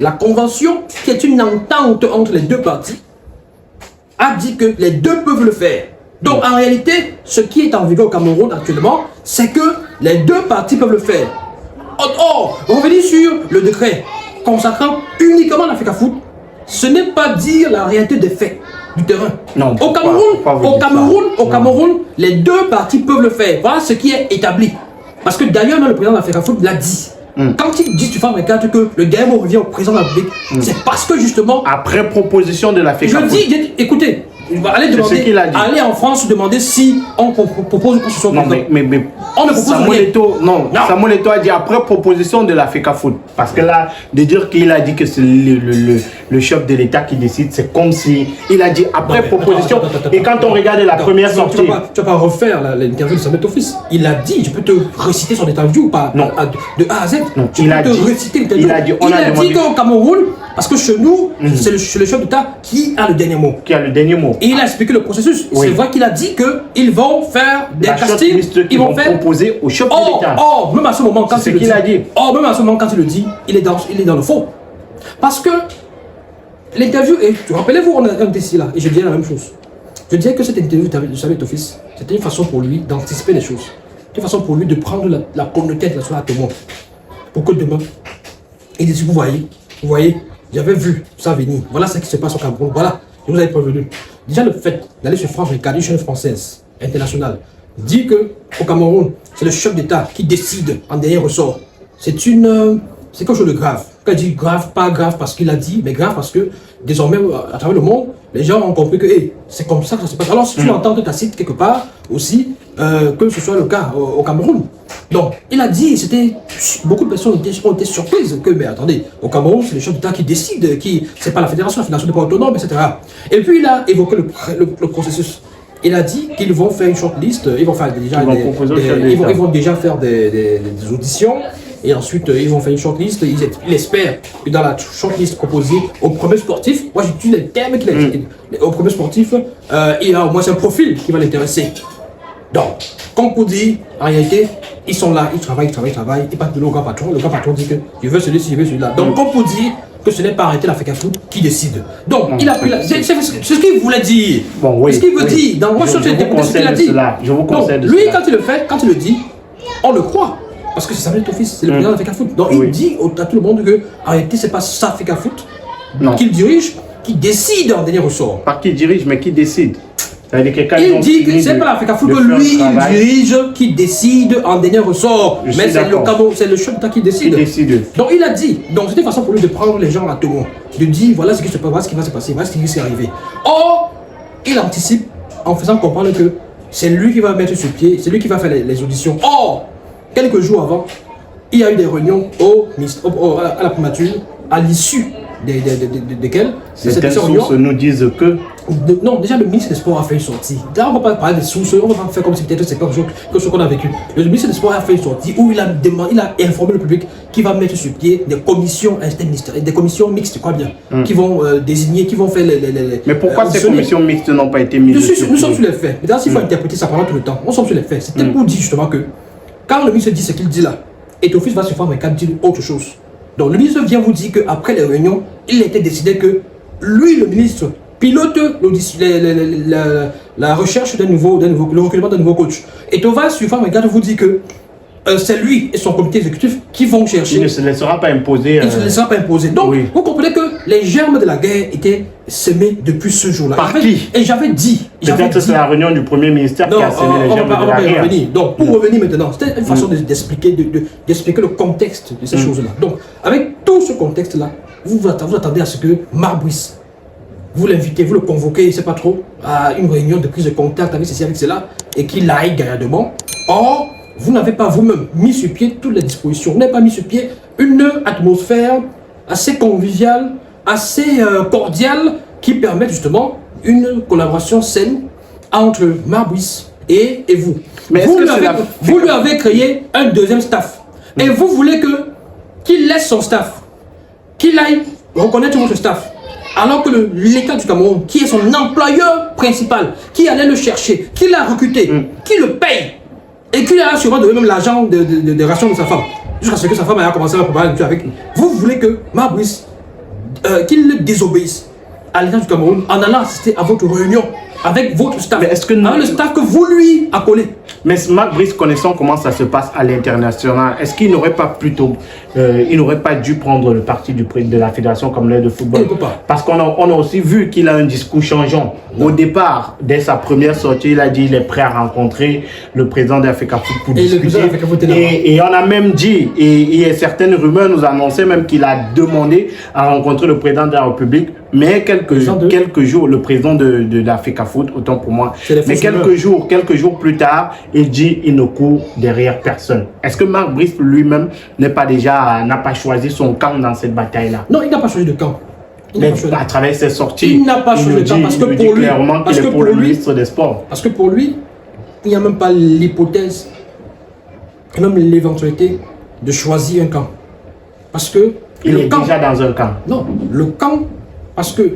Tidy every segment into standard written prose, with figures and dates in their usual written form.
La convention, qui est une entente entre les deux parties, a dit que les deux peuvent le faire. Donc en réalité, ce qui est en vigueur au Cameroun actuellement, c'est que les deux parties peuvent le faire. Or, revenir sur le décret consacrant uniquement l'Africa Foot, ce n'est pas dire la réalité des faits du terrain. Non, au Cameroun, les deux parties peuvent le faire. Voilà ce qui est établi. Parce que d'ailleurs, le président de l'Africa Foot l'a dit. Quand il dit, tu fais regarde que le Gaëmo revient au président de la République, c'est parce que justement... Après proposition de l'Africa Foot. Je dis, écoutez, il va aller demander, aller en France demander si on propose que ce soit non, mais on ne propose Samuel Eto'o, Samuel Eto'o a dit après proposition de l'Africa Foot. Parce que là, de dire qu'il a dit que c'est le chef de l'État qui décide, c'est comme si il a dit après proposition. Et quand on regarde la première sortie... Tu vas pas refaire l'interview de Samuel Eto'o fils. Il a dit, je peux te réciter son interview pas de A à Z. Non, il a dit, il a dit qu'au Cameroun, parce que chez nous, c'est le chef d'État qui a le dernier mot. Qui a le dernier mot. Et il a expliqué le processus. Oui. C'est vrai qu'il a dit qu'ils vont faire des castings. Ils vont proposer au chef de l'État. Même à ce moment, quand il le dit. Même à ce moment, quand il le dit, il est dans le faux. Parce que l'interview, et rappelez-vous, on était ici là, et je disais la même chose. Je disais que cette interview de Samuel Eto'o fils, c'était une façon pour lui d'anticiper les choses. Une façon pour lui de prendre la communauté internationale à témoin. Pour que demain, il dise, vous voyez, j'avais vu ça venir. Voilà ce qui se passe au Cameroun. Voilà, je vous avais prévenu. Déjà, le fait d'aller sur France, regarder une chaîne française, internationale, dit qu'au Cameroun, c'est le chef d'État qui décide en dernier ressort. C'est quelque chose de grave. Quand il dit grave, pas grave parce qu'il a dit, mais grave parce que désormais, à travers le monde, les gens ont compris que c'est comme ça que ça se passe. Alors, si tu entends tacite quelque part aussi, que ce soit le cas au Cameroun. Donc, il a dit, beaucoup de personnes ont été surprises que, mais attendez, au Cameroun, c'est le chef d'État qui décide, c'est pas la fédération n'est pas autonome, etc. Et puis, il a évoqué le processus. Il a dit qu'ils vont faire une shortlist, ils vont déjà faire des auditions, et ensuite ils vont faire une shortlist. Il espère que dans la shortlist proposée au premier sportif, moi j'utilise les termes qu'il a dit, au premier sportif, il a au moins un profil qui va l'intéresser. Donc, comme pour dire, en réalité, ils sont là, ils travaillent, ils partent de le grand patron dit que je veux celui-ci, je veux celui-là. Donc, comme pour dire que ce n'est pas arrêter l'Africa Foot qui décide. Donc, il a pris c'est ce qu'il voulait dire. Bon, oui, ce qu'il veut dire. Dans moi, je ce qu'il a dit. Je vous conseille de lui, quand il le fait, quand il le dit, on le croit. Parce que c'est Samuel Eto'o fils, c'est le président de l'Africa Foot. Donc, il dit à tout le monde que, en réalité, ce n'est pas ça Africa Foot qu'il dirige, qui décide en dernier ressort. Pas qui dirige, mais qui décide. Il dit que c'est pas l'Africa Foot que lui il dirige, qui décide en dernier ressort. Mais c'est le chef d'État qui décide. Donc il a dit, donc c'était une façon pour lui de prendre les gens à témoin, de dire voilà ce qui se passe, voilà ce qui va se passer, voilà ce qui s'est arrivé. Or, il anticipe en faisant comprendre que c'est lui qui va mettre sur pied, c'est lui qui va faire les auditions. Or, quelques jours avant, il y a eu des réunions à la primature, à l'issue desquelles certaines sources nous disent que... Non, déjà le ministre des Sports a fait une sortie. Là, on ne va pas parler des sources, on va pas faire comme si peut-être c'est quelque chose que ce qu'on a vécu. Le ministre des Sports a fait une sortie où il a informé le public qu'il va mettre sur pied des commissions interministérielles, des commissions mixtes, quoi bien, qui vont désigner, qui vont faire les... Mais pourquoi ces commissions mixtes n'ont pas été mises sur pied? Nous sommes sur les faits. Maintenant, s'il faut interpréter ça pendant tout le temps, on sommes sur les faits. C'était pour dire justement que quand le ministre dit ce qu'il dit là, Eto'o fils va se faire un dire autre chose. Donc le ministre vient vous dire qu'après les réunions, il a été décidé que lui, le ministre, pilote la recherche le recrutement d'un nouveau coach. Et Eto'o fils vous dit que c'est lui et son comité exécutif qui vont chercher. Il ne se laissera pas imposer. Il ne se laissera pas imposer. Donc, vous comprenez que les germes de la guerre étaient semés depuis ce jour-là. Par qui? Et j'avais dit. Peut-être que c'est la réunion du premier ministère qui a semé les germes de la guerre. Donc, pour revenir maintenant, c'était une façon d'expliquer le contexte de ces choses-là. Donc, avec tout ce contexte-là, vous attendez à ce que Marbouis, vous l'invitez, vous le convoquez, je ne sais pas trop, à une réunion de prise de contact avec ceci, avec cela, et qu'il aille gaillardement. Or, vous n'avez pas vous-même mis sur pied toutes les dispositions. Vous n'avez pas mis sur pied une atmosphère assez conviviale, assez cordiale, qui permet justement une collaboration saine entre Marbouis et vous. Mais vous lui avez créé un deuxième staff. Et vous voulez qu'il laisse son staff, qu'il aille reconnaître votre staff. Alors que l'État du Cameroun, qui est son employeur principal, qui allait le chercher, qui l'a recruté, qui le paye, et qu'il a sûrement donné même l'argent de rations de sa femme, jusqu'à ce que sa femme ait commencé à préparer avec. Vous voulez que Marbouis qu'il désobéisse à l'État du Cameroun en allant assister à votre réunion avec votre staff. Mais est-ce que avec le staff que vous lui accolez. Mais Marc Brice, connaissant comment ça se passe à l'international, est-ce qu'il n'aurait pas il n'aurait pas dû prendre le parti de la fédération comme l'aide de football? Il ne peut pas. Parce qu'on a aussi vu qu'il a un discours changeant. Au départ, dès sa première sortie, il a dit qu'il est prêt à rencontrer le président de la FECAFOOT pour discuter. Et on a même dit, et certaines rumeurs nous annonçaient même qu'il a demandé à rencontrer le président de la République. Mais quelques jours, le président de la FECAFOOT, autant pour moi, mais quelques jours plus tard, il dit qu'il ne court derrière personne. Est-ce que Marc Brice lui-même n'a pas choisi son camp dans cette bataille-là? Non, il n'a pas choisi de camp. À travers ses sorties, il n'a pas choisi de camp parce que pour lui, clairement qu'il est pour le ministre des Sports. Parce que pour lui, il n'y a même pas l'hypothèse, même l'éventualité de choisir un camp. Parce que il est déjà dans un camp. Non, le camp, parce que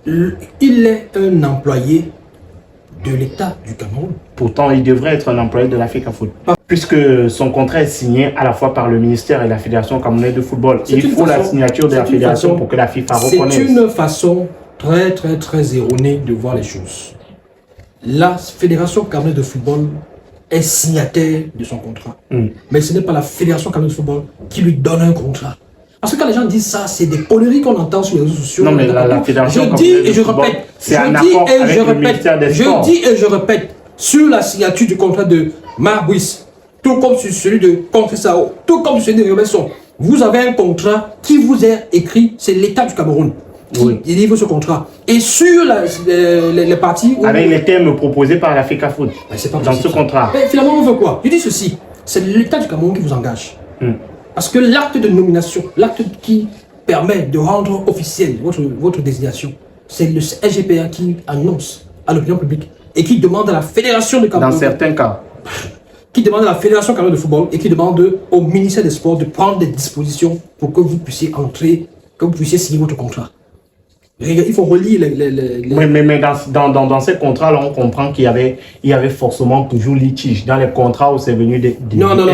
il est un employé de l'État du Cameroun. Pourtant, il devrait être un employé de la FECAFOOT. Puisque son contrat est signé à la fois par le ministère et la Fédération camerounaise de football. Il faut la signature de la Fédération pour que la FIFA reconnaisse. C'est une façon très erronée de voir les choses. La Fédération camerounaise de football est signataire de son contrat. Mais ce n'est pas la Fédération camerounaise de football qui lui donne un contrat. Parce que quand les gens disent ça, c'est des conneries qu'on entend sur les réseaux sociaux. Non, mais la Fédération je dis et je répète. Je dis et je répète. Sur la signature du contrat de Marc Brice, tout comme sur celui de Conceição, tout comme sur celui de Robinson, vous avez un contrat qui vous est écrit, c'est l'État du Cameroun qui délivre ce contrat. Et sur les parties... Avec les termes proposés par la FECAFOOT dans ce contrat. Mais finalement, on veut quoi? Je dis ceci, c'est l'État du Cameroun qui vous engage. Parce que l'acte de nomination, l'acte qui permet de rendre officielle votre désignation, c'est le SGPA qui annonce à l'opinion publique et qui demande à la Fédération de Cameroun... Dans certains cas. Qui demande à la Fédération camerounaise de football et qui demande au ministère des Sports de prendre des dispositions pour que vous puissiez entrer, que vous puissiez signer votre contrat. Il faut relire les... Mais dans ces contrats-là, on comprend qu'il y avait forcément toujours litige. Dans les contrats où c'est venu des non, il n'y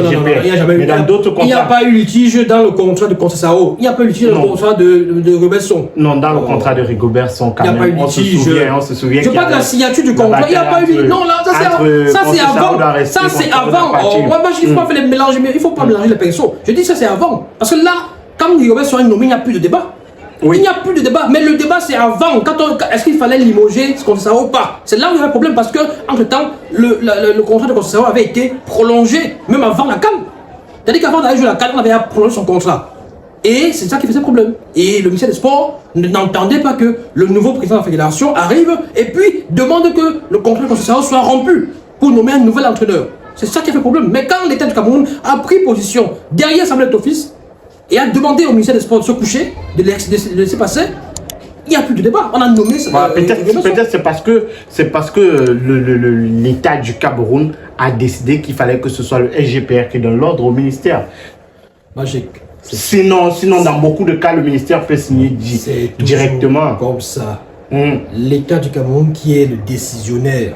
a jamais eu. Mais dans d'autres contrats... Il n'y a pas eu litige dans le contrat de Conceição. Il n'y a pas eu litige dans le contrat de Robinson. Non, dans le contrat de Rigobert-Son, quand même, on se souvient je parle de la signature du contrat. Il n'y a pas eu litige. Non, là, ça c'est avant. Ça c'est avant. Moi, il ne faut pas faire les mélanges. Il ne faut pas mélanger les pinceaux. Je dis ça c'est avant. Parce que là, quand Rigobert est nommé, il n'y a plus de débat. Il n'y a plus de débat, mais le débat c'est avant. Est-ce qu'il fallait limoger ce Conceição ou pas? C'est là où il y a un problème parce que, entre-temps, le contrat de Conceição avait été prolongé, même avant la CAN. C'est-à-dire qu'avant d'aller jouer la CAN, on avait prolongé son contrat. Et c'est ça qui faisait problème. Et le ministère des Sports n'entendait pas que le nouveau président de la fédération arrive et puis demande que le contrat de Conceição soit rompu pour nommer un nouvel entraîneur. C'est ça qui a fait problème. Mais quand l'État du Cameroun a pris position derrière Samuel Tofis, et a demandé au ministère des Sports de se coucher, de laisser passer, il n'y a plus de débat. On a nommé ça. Peut-être c'est parce que l'État du Cameroun a décidé qu'il fallait que ce soit le SGPR qui donne l'ordre au ministère. Magique. Sinon, dans beaucoup de cas, le ministère peut signer directement. Comme ça. L'État du Cameroun qui est le décisionnaire,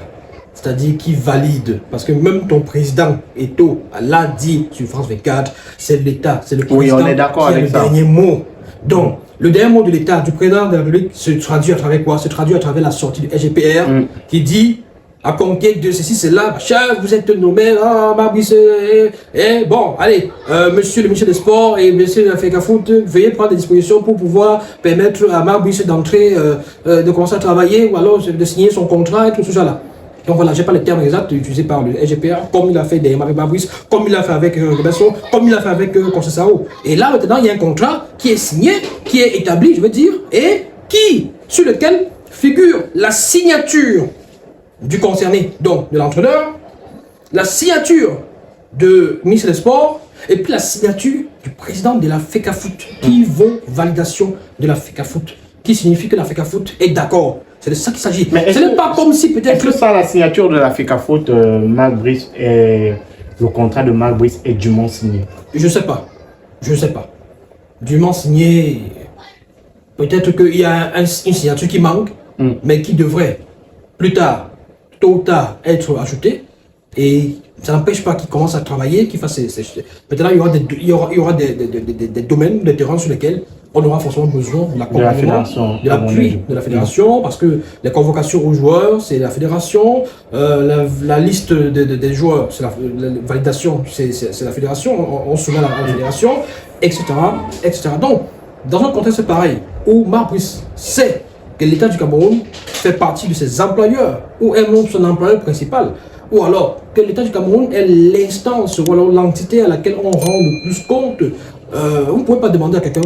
c'est-à-dire qui valide, parce que même ton président Eto'o l'a dit sur France 24, c'est l'État, c'est le président on est d'accord qui a avec le ça. dernier mot. Donc, le dernier mot de l'État, du président de la République, se traduit à travers quoi? Se traduit à travers la sortie du SGPR qui dit, à conquête de ceci, cela, vous êtes nommé, Marc Brice, bon, allez, monsieur le ministre des Sports et monsieur de la FECAFOOT, veuillez prendre des dispositions pour pouvoir permettre à Marc Brice d'entrer, de commencer à travailler ou alors de signer son contrat et tout ce genre-là. Donc voilà, je n'ai pas les termes exacts utilisés par le SGPR, comme il a fait avec Marc Brice, comme il a fait avec Robinson, comme il a fait avec Conceição. Et là, maintenant, il y a un contrat qui est signé, qui est établi, je veux dire, et sur lequel figure la signature du concerné, donc de l'entraîneur, la signature du ministre des Sports, et puis la signature du président de la FECAFOOT, qui vaut validation de la FECAFOOT, qui signifie que la FECAFOOT est d'accord. C'est de ça qu'il s'agit. Ce n'est pas comme si peut-être... Est-ce que ça, la signature de la FECAFOOT, Marc Brice, et le contrat de Marc Brice est dûment signé? Je ne sais pas. Je ne sais pas. Dûment signé, peut-être qu'il y a une signature qui manque, mais qui devrait, plus tard, tôt ou tard, être ajoutée. Et ça n'empêche pas qu'il commence à travailler, qu'il fasse ses... Peut-être il y aura des domaines, des terrains sur lesquels on aura forcément besoin de l'accompagnement, de l'appui de la fédération, parce que les convocations aux joueurs, c'est la fédération, la liste des joueurs, c'est la validation, c'est la fédération, on soumet à la fédération, etc., etc. Donc, dans un contexte pareil, où Marc Brice sait que l'État du Cameroun fait partie de ses employeurs, ou est même son employeur principal, ou alors que l'État du Cameroun est l'instance ou alors l'entité à laquelle on rend le plus compte, vous ne pouvez pas demander à quelqu'un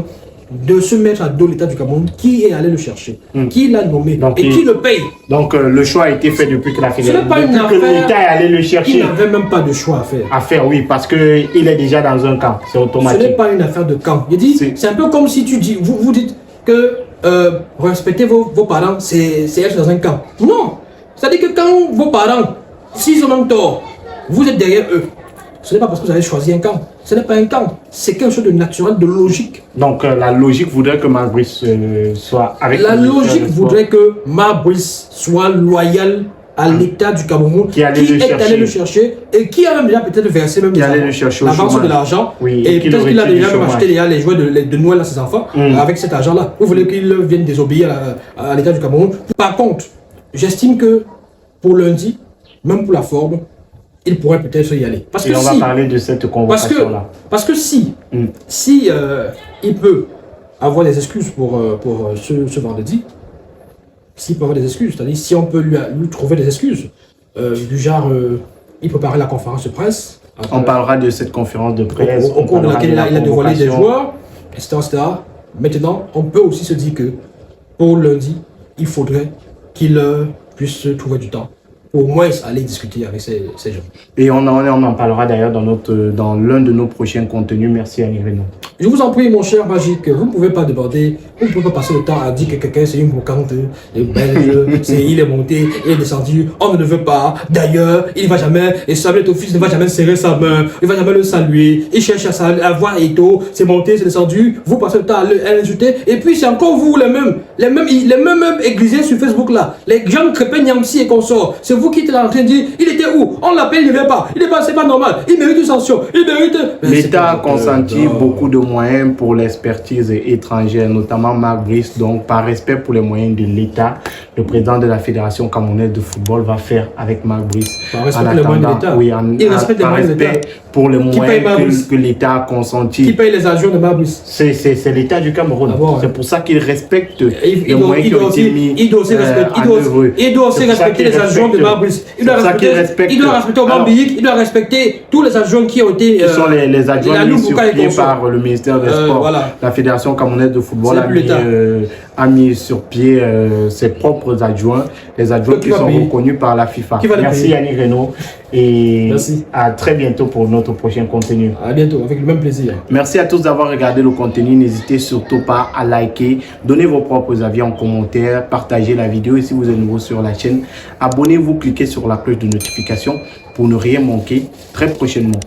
de se mettre à dos l'État du Cameroun qui est allé le chercher, qui l'a nommé donc, et qui le paye. Donc le choix a été fait depuis que la fédération, depuis que l'État est allé le chercher. Il n'avait même pas de choix à faire. À faire, oui, parce qu'il est déjà dans un camp, c'est automatique. Ce n'est pas une affaire de camp. Je dis, c'est un peu comme si tu dis, vous dites que respectez vos parents, c'est être dans un camp. Non, c'est-à-dire que quand vos parents, s'ils ont un tort, vous êtes derrière eux. Ce n'est pas parce que vous avez choisi un camp. Ce n'est pas un camp. C'est quelque chose de naturel, de logique. Donc la logique voudrait que Marc Brice soit avec... La logique voudrait que Marc Brice soit loyal à l'État du Cameroun qui est allé le chercher et qui a même déjà peut-être versé même l'avance de l'argent. Oui, et peut-être qu'il a déjà même acheté les jouets de Noël à ses enfants avec cet argent-là. Vous voulez qu'il vienne désobéir à l'État du Cameroun. Par contre, j'estime que pour lundi, même pour la forme, il pourrait peut-être y aller. Parce que on va parler de cette convocation-là. Parce que si il peut avoir des excuses pour ce vendredi, s'il peut avoir des excuses, c'est-à-dire si on peut lui trouver des excuses, du genre, il préparer la conférence de presse. On parlera de cette conférence de presse. Au cours de laquelle il a dévoilé des joueurs, etc., etc. Maintenant, on peut aussi se dire que pour lundi, il faudrait qu'il puisse trouver du temps. Au moins aller discuter avec ces gens. Et on en parlera d'ailleurs dans l'un de nos prochains contenus. Merci Annie Renaud. Je vous en prie, mon cher Magique, vous ne pouvez pas déborder, vous ne pouvez pas passer le temps à dire que quelqu'un c'est une brocante, il est monté, il est descendu, on ne le veut pas. D'ailleurs, il ne va jamais, et Samuel Tofis ne va jamais serrer sa main, il ne va jamais le saluer, il cherche à voir Eto, c'est monté, c'est descendu, vous passez le temps à l'insulter, et puis c'est encore vous les mêmes églisiers sur Facebook là, les gens Crépin, Nyamsi et consorts, c'est vous qui êtes en train de dire, il était où? On l'appelle, il ne vient pas, c'est pas normal, il mérite une sanction, il mérite... L'État a consenti beaucoup de moyens pour l'expertise étrangère, notamment Marc Brice. Donc, par respect pour les moyens de l'État, le président de la Fédération camerounaise de football va faire avec Marc Brice. Par respect pour les moyens de l'État. Oui, par respect pour les moyens que l'État a consenti. Qui paye les agents de Marc Brice? C'est l'État du Cameroun. C'est pour ça qu'il respecte les moyens qui ont été mis. Il doit aussi respecter les agents de Marc Brice. Il doit respecter Omar Biyik, il doit respecter tous les adjoints qui ont été... Ce sont les adjoints mis sur pied par le ministère des Sports. La Fédération camerounaise de football a mis sur pied ses propres adjoints, les adjoints qui sont reconnus par la FIFA. Merci Yannick Renaud et à très bientôt pour notre prochain contenu. À bientôt, avec le même plaisir. Merci à tous d'avoir regardé le contenu. N'hésitez surtout pas à liker, donner vos propres avis en commentaire, partagez la vidéo et si vous êtes nouveau sur la chaîne, abonnez-vous, cliquez sur la cloche de notification pour ne rien manquer très prochainement.